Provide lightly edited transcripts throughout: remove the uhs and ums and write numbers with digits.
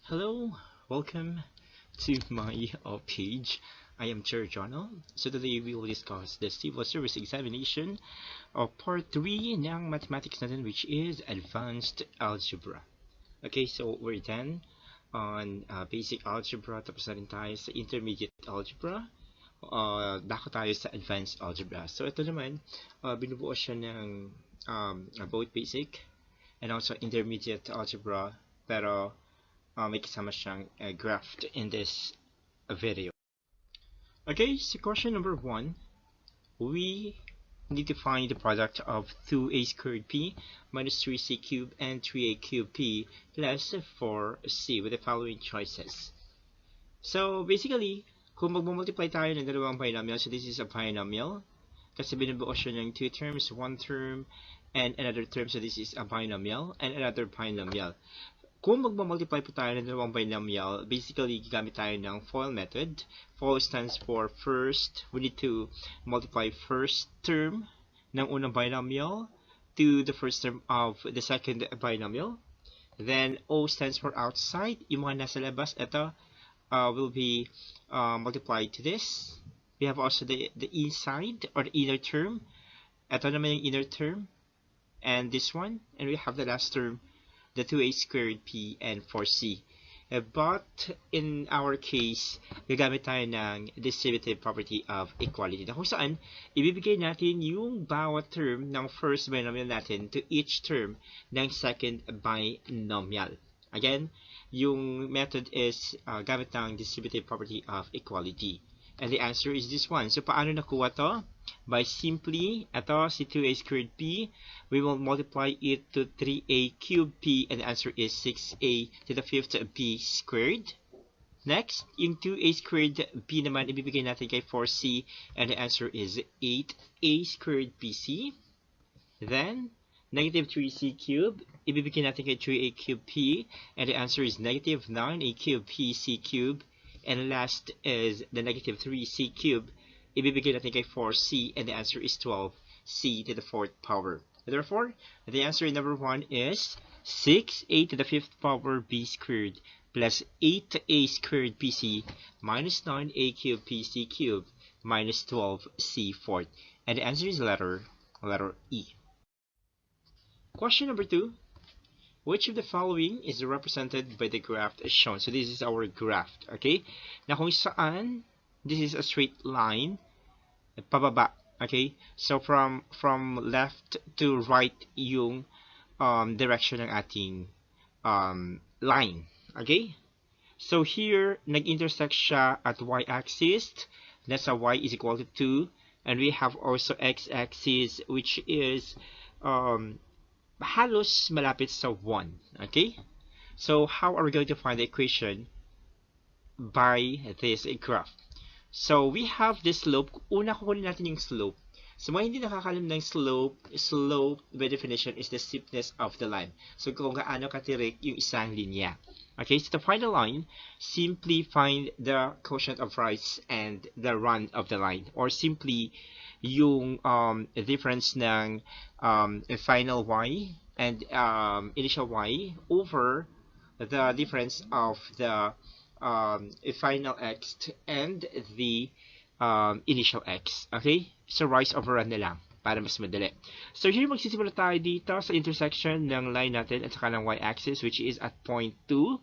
Hello, welcome to my page. I am Chair Jono. So today we will discuss the civil service examination of part 3 ng mathematics natin, which is advanced algebra. Okay, so we're done on basic algebra, tapos na rin tayo sa intermediate algebra. Bako tayo sa advanced algebra. So ito naman, binubuo siya ng both basic and also intermediate algebra, pero may kasama siyang graph in this video. Okay, so question number 1, we need to find the product of 2a squared p minus 3c cubed and 3a cubed p plus 4c with the following choices. So basically, kung mag-multiply tayo ng dalawang binomial, so this is a binomial kasi binubuo siya ng two terms, one term and another term, so this is a binomial and another binomial. Kung mag-multiply po tayo ng dalawang binomial, basically, gagamit tayo ng FOIL method. FOIL stands for first, we need to multiply first term ng unang binomial to the first term of the second binomial. Then, O stands for outside. Yung mga nasa labas, ito will be multiplied to this. We have also the inside or the inner term. Ito naman yung inner term. And this one. And we have the last term, the 2a squared p and 4c. But in our case, gagamit tayo ng distributive property of equality na kung saan ibibigay natin yung bawat term ng first binomial natin to each term ng second binomial. Again, yung method is gamit ng distributive property of equality. And the answer is this one. So paano nakuha to? By simply, ito si 2a squared p, we will multiply it to 3a cubed p, and the answer is 6a to the 5th p squared. Next, yung 2a squared p naman, ibibigay natin kay 4c, and the answer is 8a squared pc. Then, negative 3c cubed, ibibigay natin kay 3a cubed p, and the answer is negative 9a cubed pc cubed. And last is the negative 3c cubed, ibibigay natin kay 4c, and the answer is 12c to the 4th power. Therefore, the answer in number 1 is 6a to the 5th power b squared plus 8a squared pc minus 9a cubed pc cubed minus 12c fourth. And the answer is letter E. Question number 2. Which of the following is represented by the graph as shown? So this is our graph, okay? Na kung saan, this is a straight line, pababa, okay? So from left to right yung direction ng ating line, okay? So here, nag-intersect siya at y-axis. Nasa y is equal to 2. And we have also x-axis, which is halos malapit sa 1. Okay? So, how are we going to find the equation by this graph? So, we have this slope. Una, kukunin natin yung slope. So, mga hindi nakakalam ng slope by definition is the steepness of the line. So, kung gaano katirik yung isang linya. Okay? So, to find the line, simply find the quotient of rise and the run of the line. Or simply, yung difference ng final y and initial y over the difference of the final x and the initial x. Okay? So, rise over run na lang para mas madali. So, here magsisimula tayo dito sa intersection ng line natin at saka ng y-axis, which is at point 2.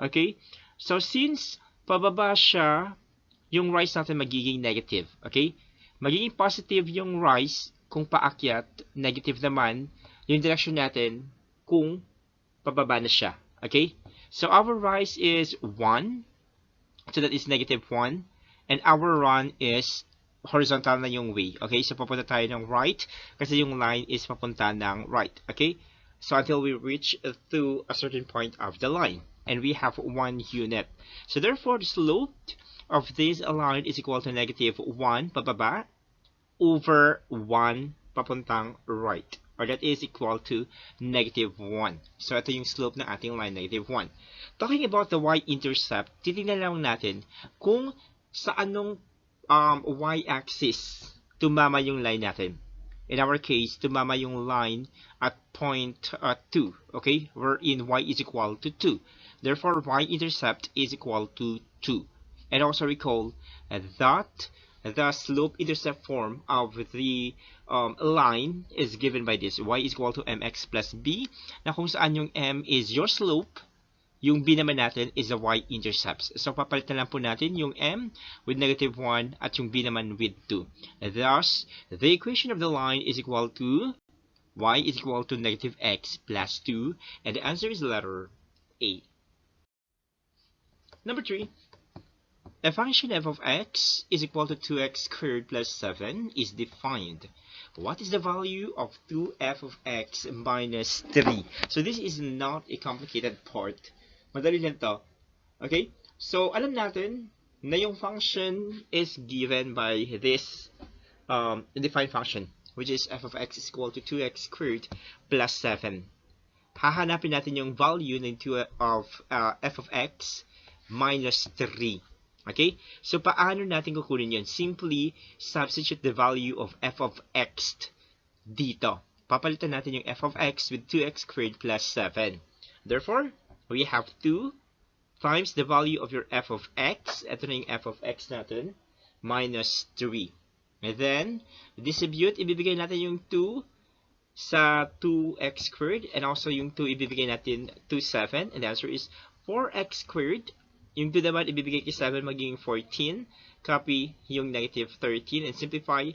Okay? So, since pababa siya, yung rise natin magiging negative. Okay? Magiging positive yung rise kung paakyat, negative naman yung direction natin kung pababa na siya. Okay? So, our rise is 1. So, that is negative 1. And our run is horizontal na yung way. Okay? So, papunta tayo ng right kasi yung line is papunta ng right. Okay? So, until we reach to a certain point of the line. And we have 1 unit. So, therefore, the slope of this line is equal to negative 1 pababa over 1 papuntang right. Or that is equal to negative 1. So, ito yung slope ng ating line, negative 1. Talking about the y-intercept, titignan lang natin kung sa anong y-axis tumama yung line natin. in our case, tumama yung line at point 2, okay, wherein y is equal to 2. Therefore, y-intercept is equal to 2. And also recall that the slope-intercept form of the line is given by this. Y is equal to mx plus b, na kung saan yung m is your slope, yung b naman natin is the y-intercepts. So, papalitan lang po natin yung m with -1 at yung b naman with 2. Thus, the equation of the line is equal to y is equal to -x plus 2, and the answer is letter A. Number 3. A function f of x is equal to 2x squared plus 7 is defined. What is the value of 2f of x minus 3? So this is not a complicated part. Madali lang to. Okay? So alam natin na yung function is given by this defined function, which is f of x is equal to 2x squared plus 7. Hahanapin natin yung value ng 2 of f of x minus 3. Okay? So, paano natin kukunin yun? Simply substitute the value of f of x dito. Papalitan natin yung f of x with 2x squared plus 7. Therefore, we have 2 times the value of your f of x. Ito na yung f of x natin. Minus 3. And then, distribute. Ibibigay natin yung 2 sa 2x squared. And also yung 2 ibibigay natin to 7. And the answer is 4x squared. Yung 2 naman, ibibigay kay 7 magiging 14. Copy yung -13 and simplify.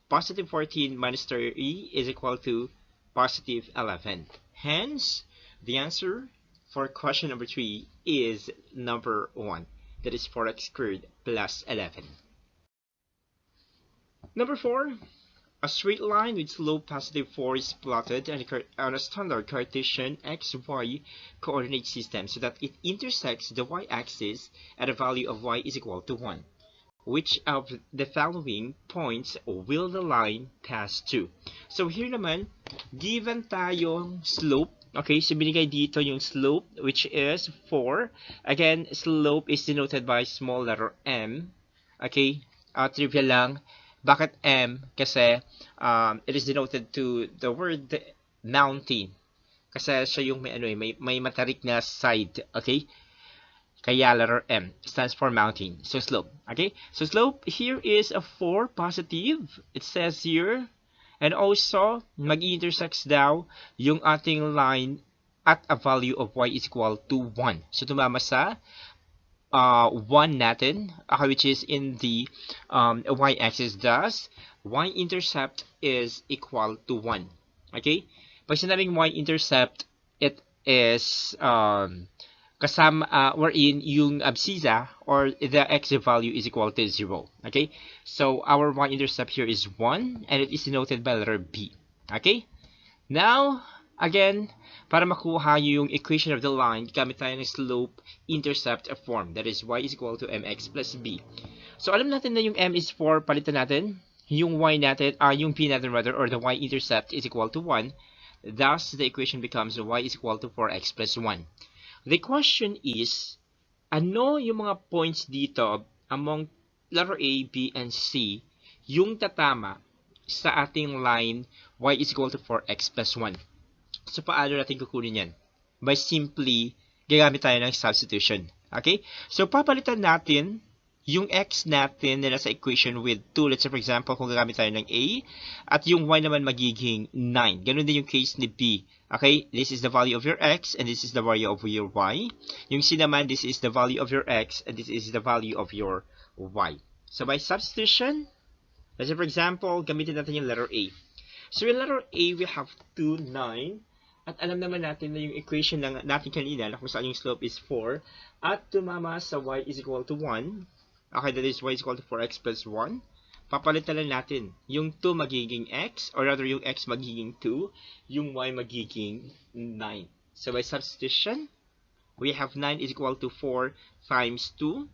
Positive 14 minus 3 is equal to positive 11. Hence, the answer for question number 3 is number 1. That is 4x squared plus 11. Number 4. A straight line with slope positive 4 is plotted on a standard Cartesian xy coordinate system so that it intersects the y-axis at a value of y is equal to 1. Which of the following points will the line pass to? So here naman, given tayong slope, okay, so binigay dito yung slope which is 4. Again, slope is denoted by small letter m. Okay, trivial lang. Bakit M? Kasi it is denoted to the word mountain. Kasi siya yung may matarik na side. Okay? Kaya letter M stands for mountain. So slope. Okay? So slope here is a 4 positive. It says here. And also, mag-intersects daw yung ating line at a value of y is equal to 1. So tumama sa 1 natin, which is in the y-axis. Thus, y-intercept is equal to 1. Okay? Pag sinabing y-intercept, it is kasama, wherein yung abscissa or the x value is equal to 0. Okay? So, our y-intercept here is 1, and it is denoted by letter B. Okay? Now, again, para makuha yung equation of the line, gamit tayo ng slope-intercept form. That is, y is equal to mx plus b. So, alam natin na yung m is 4, palitan natin. Yung y natin, yung p natin rather, or the y-intercept is equal to 1. Thus, the equation becomes y is equal to 4x plus 1. The question is, ano yung mga points dito among letter A, B, and C yung tatama sa ating line y is equal to 4x plus 1? So, paano natin kukunin yan? By simply, gagamit tayo ng substitution. Okay? So, papalitan natin yung x natin na nasa equation with 2. Let's say, for example, kung gagamit tayo ng A, at yung y naman magiging 9. Ganun din yung case ni B. Okay? This is the value of your x, and this is the value of your y. Yung C naman, this is the value of your x, and this is the value of your y. So, by substitution, let's say, for example, gamitin natin yung letter A. So, in letter A, we have 2, 9. At alam naman natin na yung equation ng natin kanina na kung saan yung slope is 4 at tumama sa y is equal to 1. Okay, that is y is equal to 4x plus 1. Papalitan lang natin. Yung 2 magiging x, or rather yung x magiging 2, yung y magiging 9. So by substitution, we have 9 is equal to 4 times 2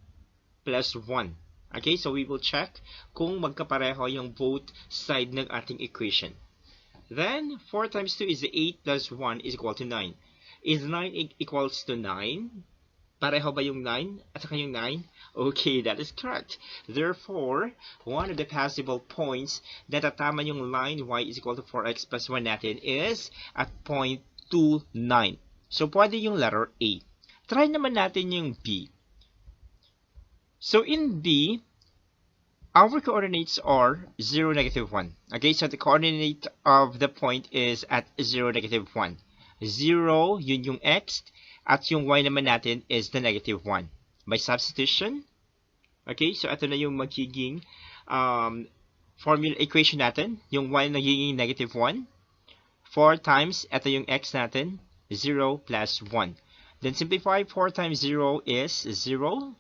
plus 1. Okay, so we will check kung magkapareho yung both side ng ating equation. Then, 4 times 2 is 8 plus 1 is equal to 9. Is 9 equals to 9? Pareho ba yung 9 at saka yung 9? Okay, that is correct. Therefore, one of the possible points na tatama yung line y is equal to 4x plus 1 natin is at point 2, 9. So, pwede yung letter A. Try naman natin yung B. So, in B, our coordinates are 0, negative 1. Okay, so the coordinate of the point is at 0, negative 1. 0, yun yung x, at yung y naman natin is the negative 1. By substitution, okay, so ito na yung magiging formula equation natin. Yung y nagiging negative 1. 4 times, ito yung x natin, 0 plus 1. Then simplify, 4 times 0 is 0,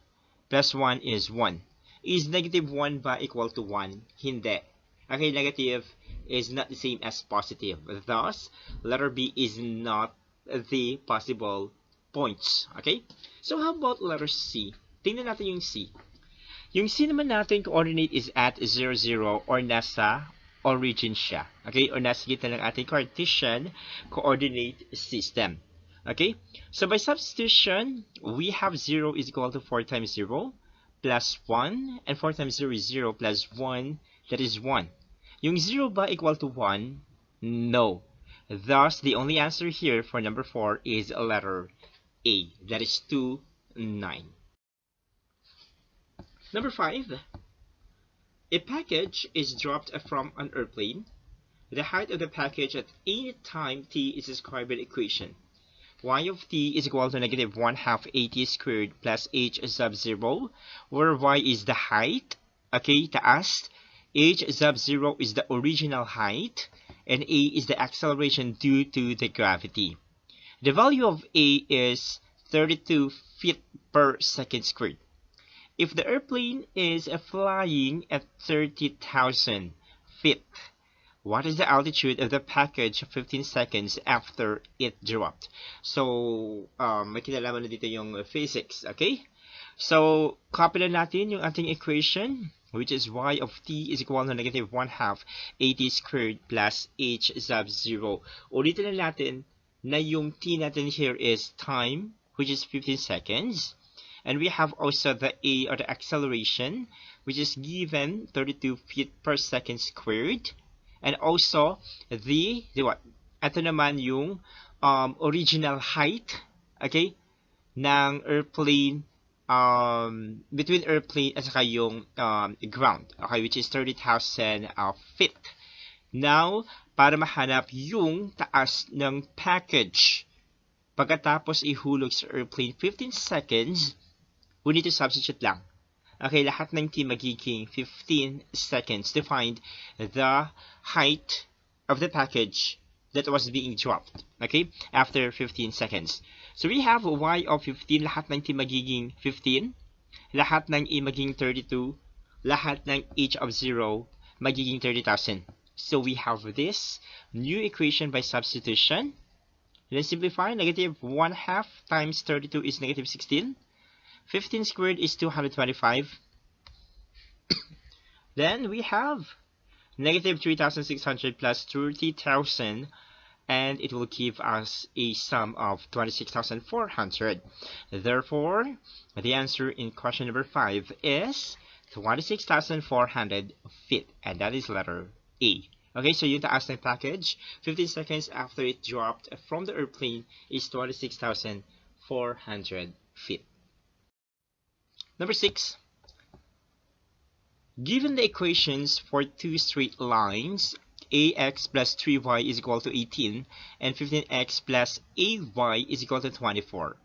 plus 1 is 1. Is negative 1 ba equal to 1? Hindi. Okay, negative is not the same as positive. Thus, letter B is not the possible points. Okay? So, how about letter C? Tingnan natin yung C. Yung C naman natin, coordinate is at 0, 0 or nasa origin siya. Okay? Or nasa gitna ng ating Cartesian coordinate system. Okay? So, by substitution, we have 0 is equal to 4 times 0 plus 1. And 4 times 0 is 0 plus 1. That is 1. Yung 0 ba equal to 1? No. Thus, the only answer here for number 4 is a letter A. That is 2, 9. Number 5. A package is dropped from an airplane. The height of the package at any time t is described by the equation. Y of t is equal to negative 1/2 at squared plus h sub 0, where y is the height, okay, taas, h sub 0 is the original height, and a is the acceleration due to the gravity. The value of a is 32 feet per second squared. If the airplane is flying at 30,000 feet, what is the altitude of the package 15 seconds after it dropped? So, may kinalaman na dito yung physics, okay? So, copy na natin yung ating equation, which is y of t is equal to negative 1/2 at squared plus h sub 0. Ulitin na natin na yung t natin here is time, which is 15 seconds. And we have also the a, or the acceleration, which is given 32 feet per second squared. And also, what? Ito naman yung original height, okay, ng airplane, between airplane at saka yung ground, okay, which is 30,000 feet. Now, para mahanap yung taas ng package, pagkatapos ihulog sa airplane 15 seconds, we need to substitute lang. Okay, lahat ng t magiging 15 seconds to find the height of the package that was being dropped. Okay, after 15 seconds. So we have y of 15, lahat ng t magiging 15, lahat ng e magiging 32, lahat ng h of 0 magiging 30,000. So we have this new equation by substitution. Let's simplify. Negative 1/2 times 32 is negative 16. 15 squared is 225. Then we have negative 3,600 plus 30,000, and it will give us a sum of 26,400. Therefore, the answer in question number 5 is 26,400 feet, and that is letter A. Okay, so yung taas ng package, 15 seconds after it dropped from the airplane is 26,400 feet. Number 6. Given the equations for two straight lines, ax plus 3y is equal to 18 and 15x plus ay is equal to 24,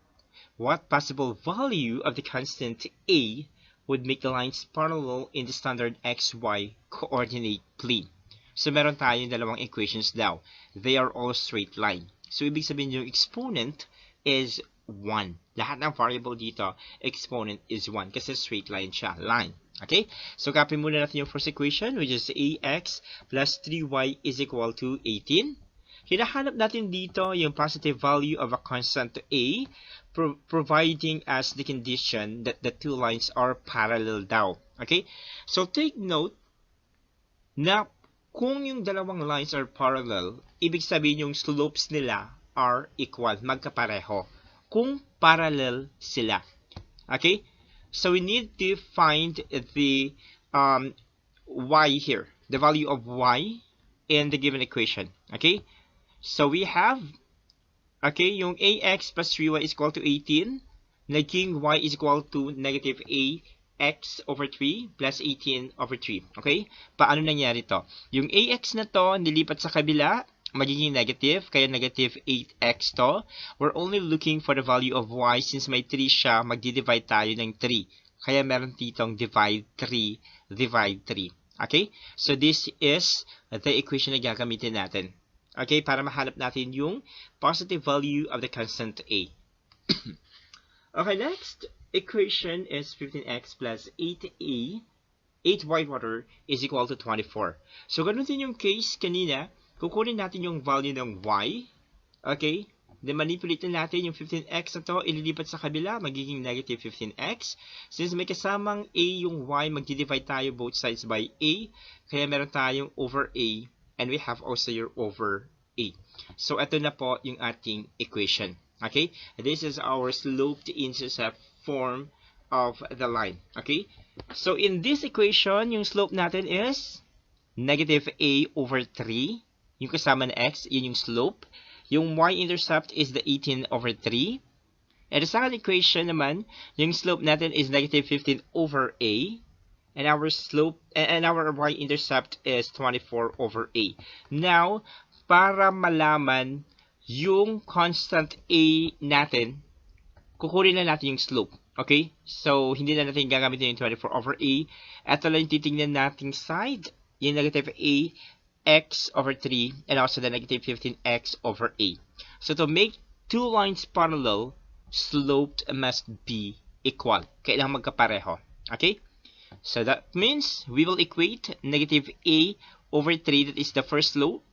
what possible value of the constant a would make the lines parallel in the standard xy coordinate plane? So meron tayong dalawang equations daw. They are all straight line. So ibig sabihin yung exponent is 1. Lahat ng variable dito, exponent is 1 kasi straight line siya, line. Okay? So copy muna natin yung first equation, which is ax plus 3y is equal to 18. Hinahanap natin dito yung positive value of a constant a, providing us the condition that the two lines are parallel daw. Okay? So take note na kung yung dalawang lines are parallel, ibig sabihin yung slopes nila are equal, magkapareho. kung parallel sila. Okay? So we need to find the y here, the value of y in the given equation. Okay? So we have, okay, yung ax plus 3y is equal to 18, naging y is equal to negative ax over 3 plus 18 over 3. Okay? Paano nangyari to? Yung ax na to, nilipat sa kabila, magiging negative, kaya negative 8x to. We're only looking for the value of y since may 3 siya, magdi-divide tayo ng 3. Kaya meron ditong divide 3, divide 3. Okay? So this is the equation na gagamitin natin. Okay, para mahanap natin yung positive value of the constant a. Okay, next equation is 15x plus 8y water is equal to 24. So, ganun din yung case kanina. Kukunin natin yung value ng y. Okay, then manipulate natin yung 15x na to, ililipat sa kabila, magiging negative 15x. Since may kasamang a yung y, magdi-divide tayo both sides by a. Kaya meron tayong over a. And we have also your over a. So, ito na po yung ating equation. Okay? This is our sloped intercept form of the line. Okay? So, in this equation, yung slope natin is negative a over 3. Yung kasama na x, yun yung slope. Yung y-intercept is the 18 over 3. And the second equation naman, yung slope natin is negative 15 over a. And our slope and our y-intercept is 24 over a. Now, para malaman yung constant a natin, kukunin na natin yung slope. Okay? So, hindi na natin gagamitin yung 24 over a. Ito lang yung titingnan nating side, yung negative a x over 3 and also the negative 15x over a. So, to make two lines parallel, sloped must be equal. Kailangan magkapareho. Okay? So that means we will equate negative a over 3, that is the first slope,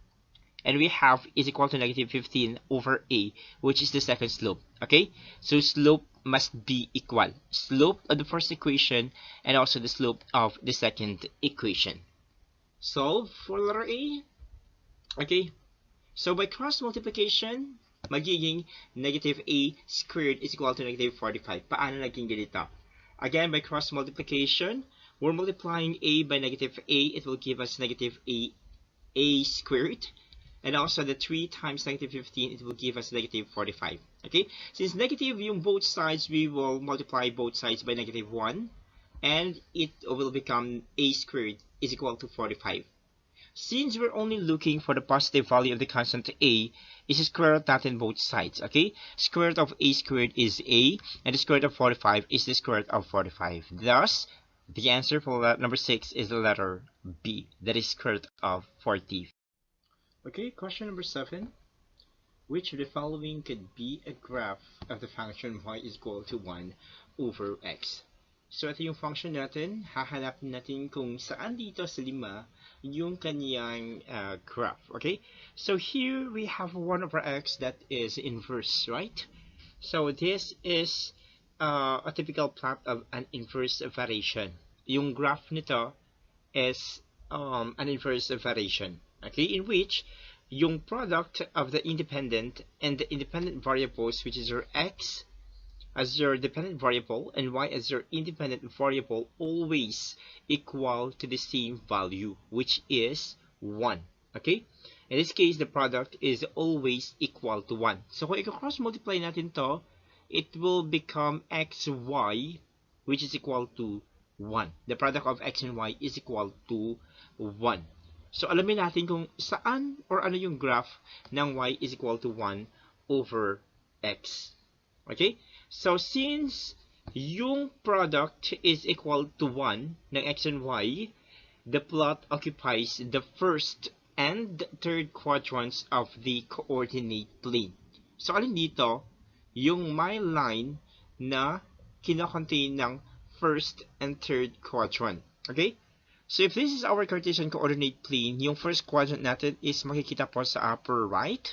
and we have is equal to negative 15 over a, which is the second slope. Okay? So slope must be equal. Slope of the first equation and also the slope of the second equation. Solve for letter A. Okay? So by cross multiplication, magiging negative a squared is equal to negative 45. Paano naging ganito? Again, by cross multiplication, we're multiplying a by negative a. It will give us negative a squared. And also the 3 times negative 15, it will give us negative 45. Okay? Since negative yung both sides, we will multiply both sides by negative 1. And it will become a squared is equal to 45. Since we're only looking for the positive value of the constant a, is the square root natin both sides. Okay? Square root of a squared is a, and the square root of 45 is the square root of 45. Thus, the answer for number 6 is the letter B. That is square root of 40. Okay, question number 7. Which of the following could be a graph of the function y is equal to 1 over x? So, ito yung function natin. Hahanapin natin kung saan dito sa 5 yung kanyang graph. Okay? So, here we have 1 over x that is inverse, right? So, this is a typical plot of an inverse variation. Yung graph nito is an inverse variation. Okay? In which, yung product of the independent and the independent variables, which is your x as your dependent variable and y as your independent variable, always equal to the same value, which is 1. Okay? In this case, the product is always equal to 1. So, kung i-cross multiply natin to, it will become xy, which is equal to 1. The product of x and y is equal to 1. So, alamin natin kung saan or ano yung graph ng y is equal to 1 over x. Okay? So, since yung product is equal to 1 ng x and y, the plot occupies the first and third quadrants of the coordinate plane. So, alin dito? Yung my line na kinocontain ng first and third quadrant. Okay? So, if this is our Cartesian coordinate plane, yung first quadrant natin is makikita po sa upper right.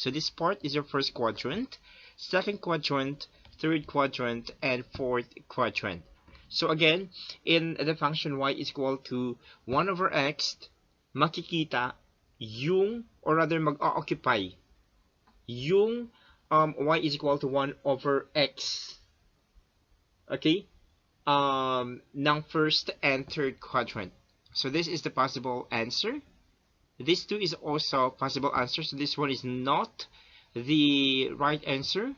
So, this part is your first quadrant, second quadrant, third quadrant, and fourth quadrant. So, again, in the function y is equal to 1 over x, makikita yung, or rather mag-occupy yung y is equal to 1 over x, okay, ng first and third quadrant. So this is the possible answer. This too is also possible answer. So this one is not the right answer.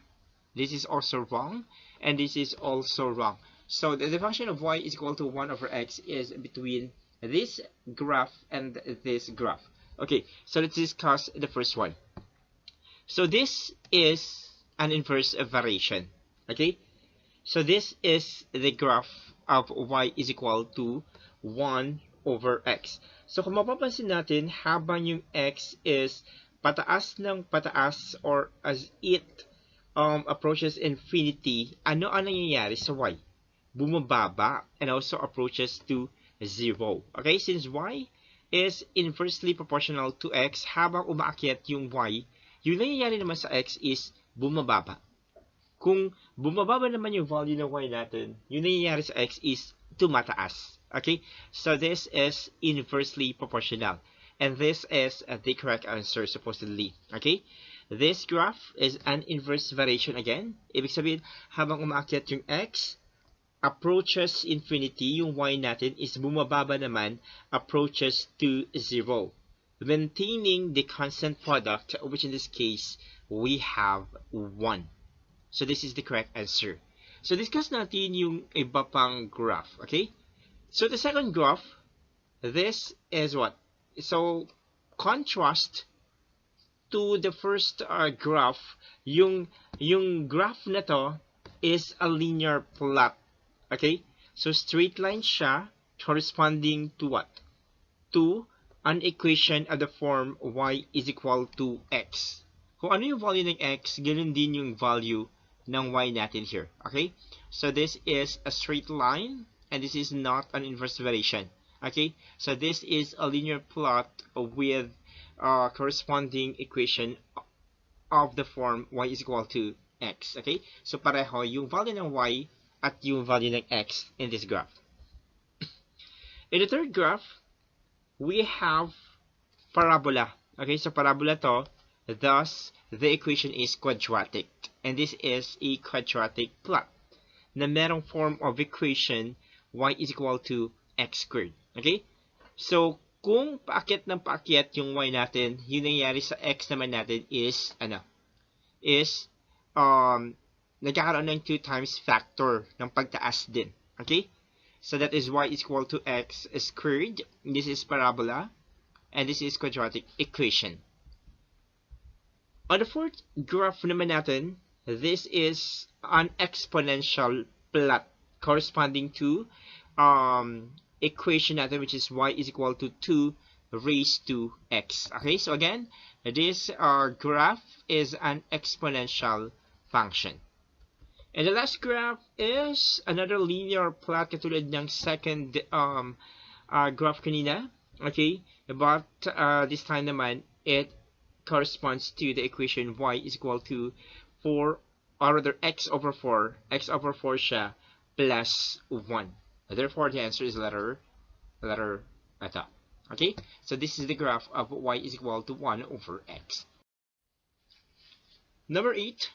This is also wrong, and this is also wrong. So the function of y is equal to 1 over x is between this graph and this graph. Okay, so let's discuss the first one. So this is an inverse variation. Okay, so this is the graph of y is equal to 1 over x. So kung mapapansin natin, habang yung x is pataas ng pataas, or as it approaches infinity, ano ang nangyayari sa y? Bumababa and also approaches to 0. Okay, since y is inversely proportional to x, habang umaakyat yung y, yung nangyayari naman sa x is bumababa. Kung bumababa naman yung value ng y natin, yung nangyayari sa x is tumataas. Okay, so this is inversely proportional, and this is the correct answer supposedly. Okay, this graph is an inverse variation again. Ibig sabihin, habang umaakyat yung x, approaches infinity, yung y natin is bumababa naman, approaches to 0, maintaining the constant product, which in this case we have 1. So this is the correct answer. So discuss natin yung iba pang graph. Okay, so the second graph, this is what? So contrast to the first graph, yung graph na to is a linear plot. Okay, so straight line siya, corresponding to what? To an equation of the form y is equal to x. Kung ano yung value ng x, ganun din yung value ng y natin here. Okay, so this is a straight line, and this is not an inverse variation. Okay, so this is a linear plot with corresponding equation of the form y is equal to x. Okay, so pareho yung value ng y at yung value ng x in this graph. In the third graph, we have parabola. Okay, so parabola to, thus the equation is quadratic, and this is a quadratic plot na merong form of equation y is equal to x squared. Okay, so kung paakyat ng paakyat yung y natin, yung nangyayari sa x naman natin is nagkakaroon ng 2 times factor ng pagtaas din. Okay, so that is y is equal to x squared. This is parabola, and this is quadratic equation. On the fourth graph naman natin, this is an exponential plot corresponding to equation natin, which is y is equal to 2 raised to x. Okay, so again, this graph is an exponential function. And the last graph is another linear plot katulad ng second graph kanina. Okay, but this time naman, it corresponds to the equation y is equal to 4, or rather x over 4 siya plus 1. Therefore, the answer is letter eta. Okay, so this is the graph of y is equal to 1 over x. Number 8.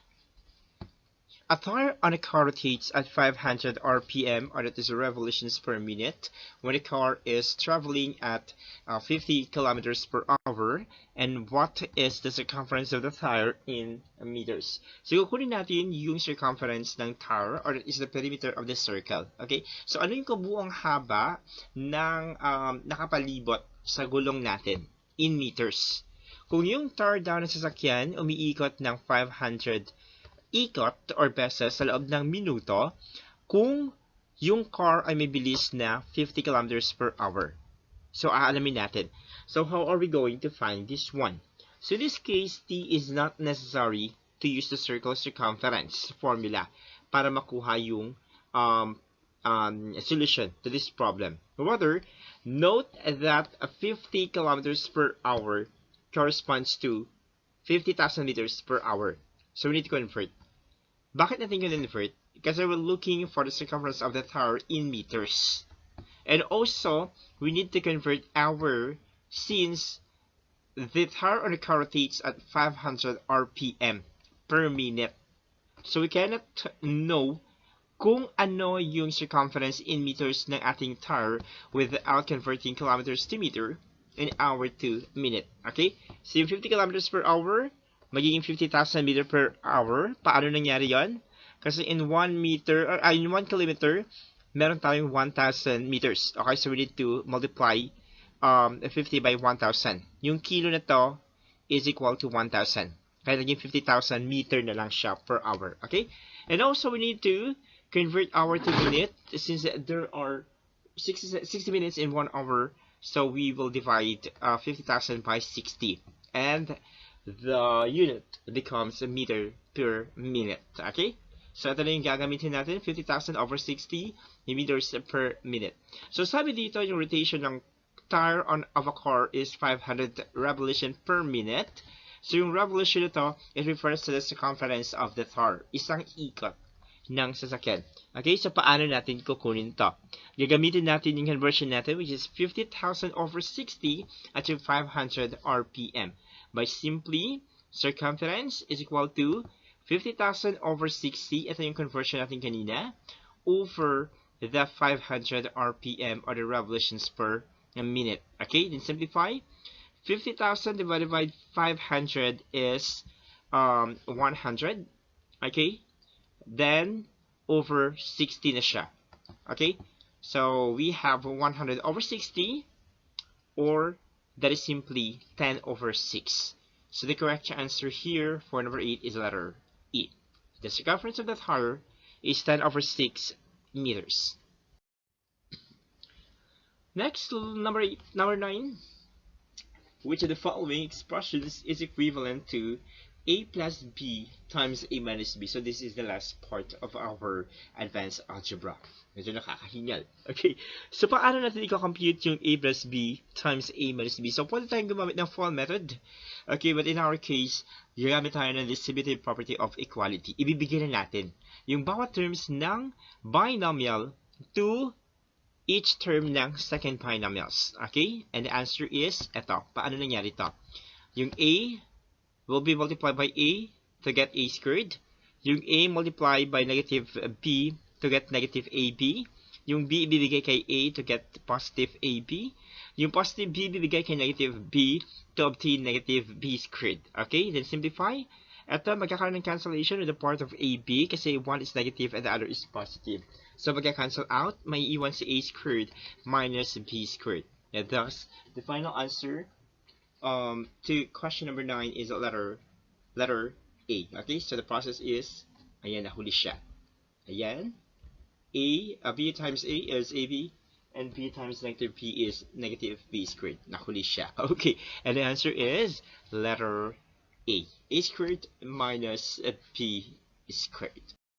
A tire on a car rotates at 500 RPM, or that is revolutions per minute, when the car is traveling at 50 kilometers per hour. And what is the circumference of the tire in meters? So, kukunin natin yung circumference ng tire, or that is the perimeter of the circle. Okay? So, ano yung kabuang haba ng nakapalibot sa gulong natin in meters? Kung yung tire daw ng sasakyan umiikot ng 500 ikot or beses sa loob ng minuto, kung yung car ay may bilis na 50 kilometers per hour. So, aalamin natin. So, how are we going to find this one? So, in this case, t is not necessary to use the circle circumference formula para makuha yung solution to this problem. Rather, note that 50 kilometers per hour corresponds to 50,000 meters per hour. So, we need to convert. Bakit natin convert? Because we're looking for the circumference of the tire in meters. And also, we need to convert hour, since the tire on the car rotates at 500 RPM. per minute. So we cannot know kung ano yung circumference in meters ng ating tire without converting kilometers to meter and hour to minute. Okay? So yung 50 kilometers per hour, magiging 50,000 meter per hour. Paano nangyari yon? Kasi in 1 meter, or in 1 kilometer, meron tayong 1,000 meters. Okay? So we need to multiply 50 by 1,000. Yung kilo na to is equal to 1,000. Kaya naging 50,000 meter na lang siya per hour. Okay? And also, we need to convert hour to minute since there are 60 minutes in 1 hour. So we will divide 50,000 by 60. And the unit becomes a meter per minute. Okay? So ito na yung gagamitin natin. 50,000 over 60 meters per minute. So sabi dito, yung rotation ng tire of a car is 500 revolution per minute. So yung revolution nito, it refers to the circumference of the tire. Isang ikot ng sasakyan. Okay, so paano natin kukunin to? Gagamitin natin yung conversion natin, which is 50,000 over 60 at yung 500 RPM. By simply, circumference is equal to 50,000 over 60, ito yung conversion natin kanina, over the 500 RPM or the revolutions per minute. Okay, then simplify. 50,000 divided by 500 is 100. Okay? Then, over 60 na siya. Okay? So, we have 100 over 60, or that is simply 10 over 6. So, the correct answer here for number 8 is letter E. The circumference of the tire is 10 over 6 meters. Next, number 9. Which of the following expressions is equivalent to a plus b times a minus b? So this is the last part of our advanced algebra. Medyo nakakahingal. Okay, so paano natin i-compute yung a plus b times a minus b? So pwede tayong gumamit ng fall method. Okay, but in our case, gagamit tayo ng distributive property of equality. Ibibigay na natin yung bawat terms ng binomial to each term ng second binomials. Okay? And the answer is, eto. Paano nangyari ito? Yung a will be multiplied by a to get a squared. Yung a multiplied by negative b to get negative ab. Yung b ibibigay kay a to get positive ab. Yung positive b ibibigay kay negative b to obtain negative b squared. Okay? Then simplify. Ito, magkakaroon ng cancellation with the part of ab kasi one is negative and the other is positive. So magka-cancel out, may iwan si a squared minus b squared. And thus, the final answer to question number 9 is letter A. Okay, so the process is, ayan, nahuli siya. Ayan, b times a is ab, and b times negative b is negative b squared. Nahuli siya. Okay, and the answer is letter A. A squared minus b squared.